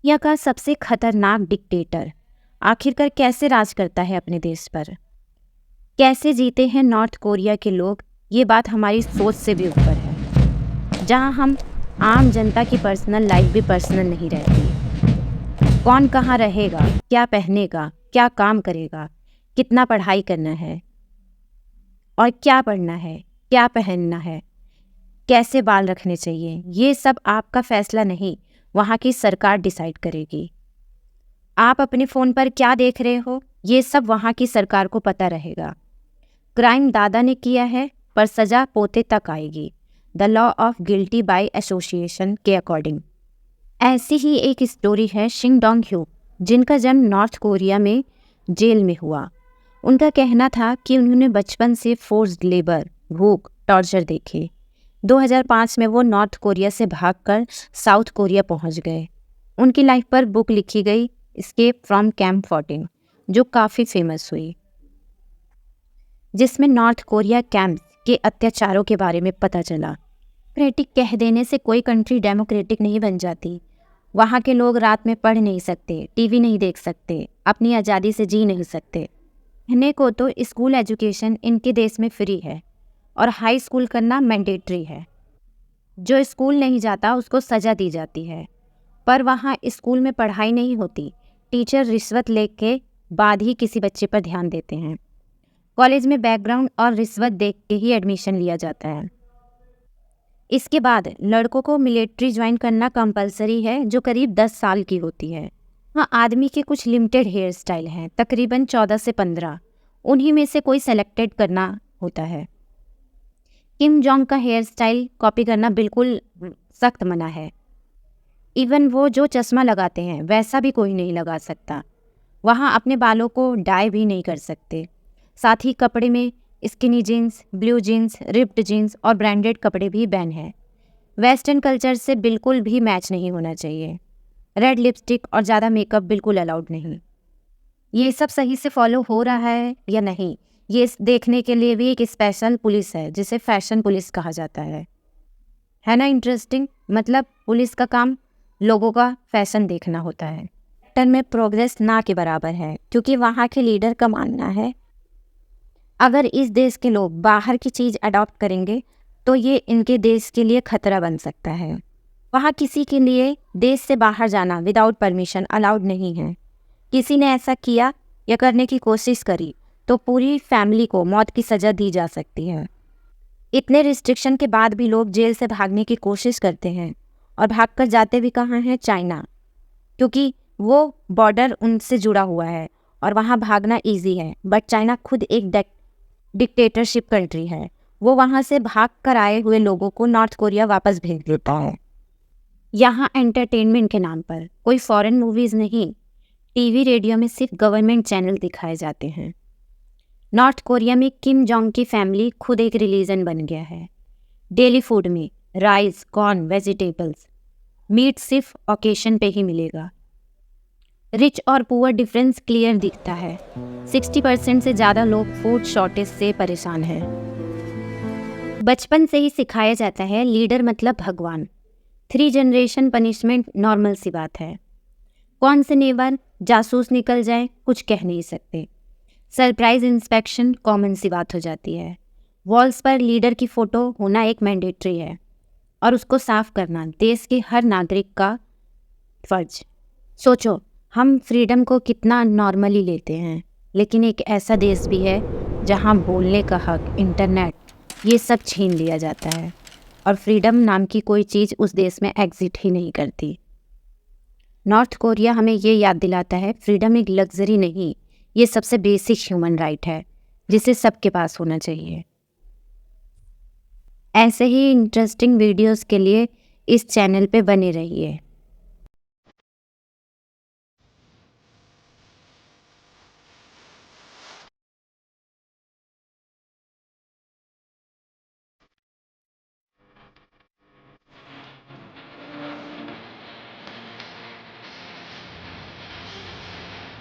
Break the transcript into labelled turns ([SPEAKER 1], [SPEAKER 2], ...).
[SPEAKER 1] दुनिया का सबसे खतरनाक डिक्टेटर आखिरकार कैसे राज करता है अपने देश पर? कैसे जीते हैं नॉर्थ कोरिया के लोग? ये बात हमारी सोच से भी ऊपर है, जहां हम आम जनता की पर्सनल लाइफ भी पर्सनल नहीं रहती। कौन कहाँ रहेगा, क्या पहनेगा, क्या काम करेगा, कितना पढ़ाई करना है और क्या पढ़ना है, क्या पहनना है, कैसे बाल रखने चाहिए, ये सब आपका फैसला नहीं, वहाँ की सरकार डिसाइड करेगी। आप अपने फ़ोन पर क्या देख रहे हो, ये सब वहाँ की सरकार को पता रहेगा। क्राइम दादा ने किया है, पर सज़ा पोते तक आएगी। The law of guilty by association के अकॉर्डिंग। ऐसी ही एक स्टोरी है शिंग डोंग ह्यू, जिनका जन्म नॉर्थ कोरिया में जेल में हुआ। उनका कहना था कि उन्होंने बचपन से फोर्स्ड लेबर, भूख, टॉर्चर देखे। 2005 में वो नॉर्थ कोरिया से भागकर साउथ कोरिया पहुंच गए। उनकी लाइफ पर बुक लिखी गई, एस्केप फ्रॉम कैंप 14, जो काफ़ी फेमस हुई, जिसमें नॉर्थ कोरिया कैंप के अत्याचारों के बारे में पता चला। डेमोक्रेटिक कह देने से कोई कंट्री डेमोक्रेटिक नहीं बन जाती। वहाँ के लोग रात में पढ़ नहीं सकते, टीवी नहीं देख सकते, अपनी आज़ादी से जी नहीं सकते। कहने को तो स्कूल एजुकेशन इनके देश में फ्री है और हाई स्कूल करना मैंडेटरी है। जो स्कूल नहीं जाता उसको सज़ा दी जाती है, पर वहाँ स्कूल में पढ़ाई नहीं होती। टीचर रिश्वत लेके बाद ही किसी बच्चे पर ध्यान देते हैं। कॉलेज में बैकग्राउंड और रिश्वत देख के ही एडमिशन लिया जाता है। इसके बाद लड़कों को मिलिट्री ज्वाइन करना कंपलसरी है, जो करीब 10 साल की होती है। हाँ, आदमी के कुछ लिमिटेड हेयर स्टाइल हैं, तकरीबन 14 से 15, उन्हीं में से कोई सेलेक्टेड करना होता है। किम जोंग का हेयर स्टाइल कॉपी करना बिल्कुल सख्त मना है। इवन वो जो चश्मा लगाते हैं वैसा भी कोई नहीं लगा सकता। वहाँ अपने बालों को डाई भी नहीं कर सकते। साथ ही कपड़े में skinny jeans, blue jeans, ripped jeans और ब्रांडेड कपड़े भी बैन है। वेस्टर्न कल्चर से बिल्कुल भी मैच नहीं होना चाहिए। रेड लिपस्टिक और ज़्यादा मेकअप बिल्कुल अलाउड नहीं। ये सब सही से फॉलो हो रहा है या नहीं, ये देखने के लिए भी एक स्पेशल पुलिस है, जिसे फैशन पुलिस कहा जाता है ना इंटरेस्टिंग? मतलब पुलिस का काम लोगों का फैशन देखना होता है। टन में प्रोग्रेस ना के बराबर है, क्योंकि वहाँ के लीडर का मानना है अगर इस देश के लोग बाहर की चीज़ अडॉप्ट करेंगे तो ये इनके देश के लिए खतरा बन सकता है। वहाँ किसी के लिए देश से बाहर जाना विदाउट परमिशन अलाउड नहीं है। किसी ने ऐसा किया या करने की कोशिश करी तो पूरी फैमिली को मौत की सज़ा दी जा सकती है। इतने रिस्ट्रिक्शन के बाद भी लोग जेल से भागने की कोशिश करते हैं, और भागकर जाते भी कहाँ हैं? चाइना, क्योंकि वो बॉर्डर उनसे जुड़ा हुआ है और वहाँ भागना इजी है। बट चाइना खुद एक डिक्टेटरशिप कंट्री है। वो वहाँ से भाग कर आए हुए लोगों को नॉर्थ कोरिया वापस भेज देता है। यहाँ एंटरटेनमेंट के नाम पर कोई फॉरेन मूवीज़ नहीं, टीवी रेडियो में सिर्फ गवर्नमेंट चैनल दिखाए जाते हैं। नॉर्थ कोरिया में किम जोंग की फैमिली खुद एक रिलीजन बन गया है। डेली फूड में राइस, कॉर्न, वेजिटेबल्स, मीट सिर्फ ओकेशन पे ही मिलेगा। रिच और पुअर डिफरेंस क्लियर दिखता है। 60% से ज़्यादा लोग फूड शॉर्टेज से परेशान हैं। बचपन से ही सिखाया जाता है लीडर मतलब भगवान। 3 जनरेशन पनिशमेंट नॉर्मल सी बात है। कौन से नेबर जासूस निकल जाए कुछ कह नहीं सकते। सरप्राइज इंस्पेक्शन कॉमन सी बात हो जाती है। वॉल्स पर लीडर की फ़ोटो होना एक मैंडेटरी है, और उसको साफ करना देश के हर नागरिक का फ़र्ज। सोचो, हम फ्रीडम को कितना नॉर्मली लेते हैं, लेकिन एक ऐसा देश भी है जहां बोलने का हक, इंटरनेट, ये सब छीन लिया जाता है, और फ्रीडम नाम की कोई चीज़ उस देश में एग्जिट ही नहीं करती। नॉर्थ कोरिया हमें ये याद दिलाता है फ्रीडम एक लग्जरी नहीं, ये सबसे बेसिक ह्यूमन राइट है, जिसे सबके पास होना चाहिए। ऐसे ही इंटरेस्टिंग वीडियोस के लिए इस चैनल पे बने रहिए।